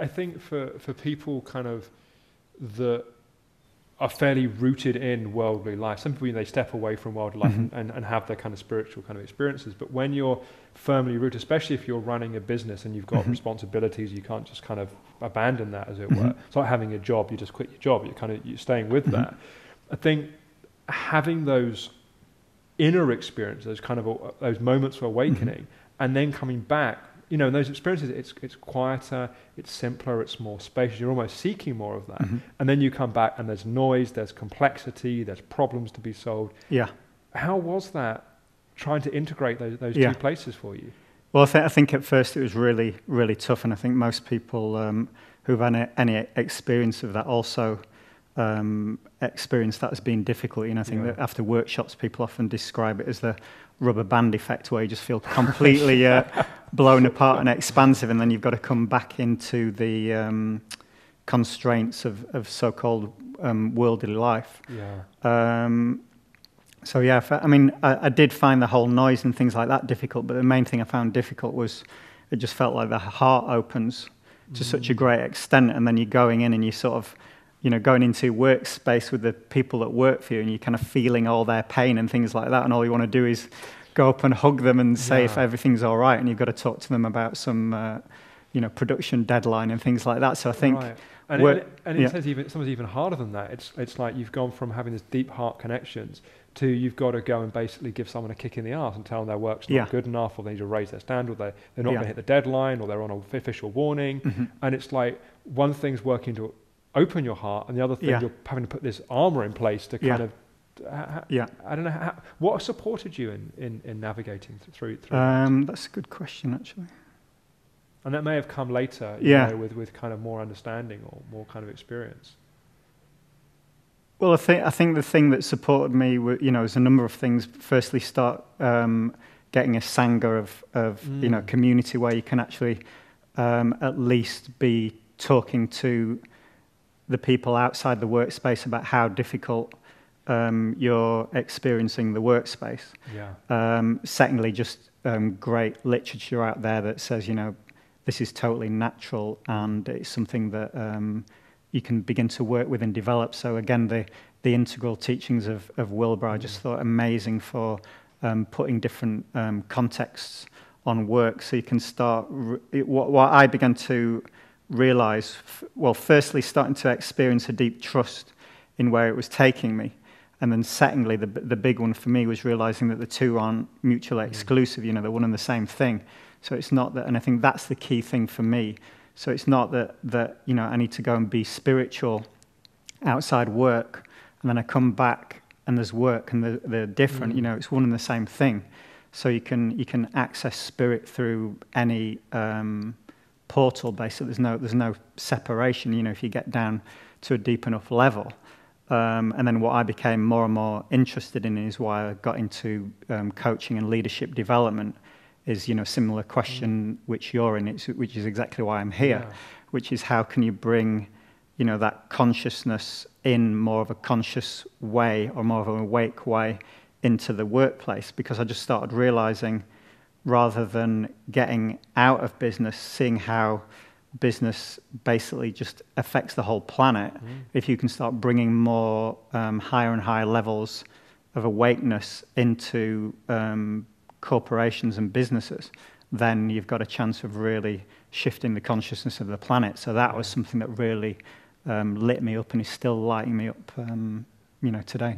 I think for people kind of that are fairly rooted in worldly life, some people, they step away from worldly life and have their kind of spiritual kind of experiences. But when you're firmly rooted, especially if you're running a business and you've got responsibilities, you can't just kind of abandon that, as it were. It's like having a job, you just quit your job, you're staying with that. I think having those inner experiences, those kind of those moments of awakening, and then coming back, in those experiences, it's quieter, it's simpler, it's more spacious. You're almost seeking more of that. And then you come back and there's noise, there's complexity, there's problems to be solved. Yeah. How was that, trying to integrate those two places for you? Well, I think at first it was really, really tough. And I think most people who've had any experience of that also experience that as being difficult. I think that after workshops, people often describe it as the rubber band effect, where you just feel completely blown apart and expansive, and then you've got to come back into the constraints of so-called worldly life. So yeah, I did find the whole noise and things like that difficult, but the main thing I found difficult was it just felt like the heart opens to such a great extent, and then you're going in and you sort of, going into workspace with the people that work for you, and you're kind of feeling all their pain and things like that, and all you want to do is go up and hug them and say if everything's all right, and you've got to talk to them about some, production deadline and things like that. So I think... Right. And it says sometimes even harder than that. It's like you've gone from having this deep heart connections to you've got to go and basically give someone a kick in the arse and tell them their work's not good enough, or they need to raise their standard, or they're not going to hit the deadline, or they're on an official warning. And it's like one thing's working to open your heart, and the other thing you're having to put this armor in place to kind of... I don't know, what supported you in navigating through that? That's a good question, actually. And that may have come later, with kind of more understanding or more kind of experience. Well, I think the thing that supported me, is a number of things. Firstly, start getting a sangha of community where you can actually at least be talking to the people outside the workspace about how difficult you're experiencing the workspace. Secondly, just great literature out there that says, this is totally natural, and it's something that you can begin to work with and develop. So again, the integral teachings of Wilbur, I just thought amazing for putting different contexts on work. So you can start, what I began to realize, firstly, starting to experience a deep trust in where it was taking me. And then secondly, the big one for me was realizing that the two aren't mutually exclusive, they're one and the same thing. So it's not that, and I think that's the key thing for me. So it's not that I need to go and be spiritual outside work, and then I come back and there's work and they're different. It's one and the same thing. So you can access spirit through any portal, basically. There's no separation. If you get down to a deep enough level. And then what I became more and more interested in is why I got into coaching and leadership development. Is similar question which you're in, which is exactly why I'm here, which is how can you bring that consciousness in more of a conscious way, or more of an awake way, into the workplace. Because I just started realizing, rather than getting out of business, seeing how business basically just affects the whole planet, if you can start bringing more higher and higher levels of awakeness into corporations and businesses, then you've got a chance of really shifting the consciousness of the planet. So that was something that really lit me up, and is still lighting me up, today.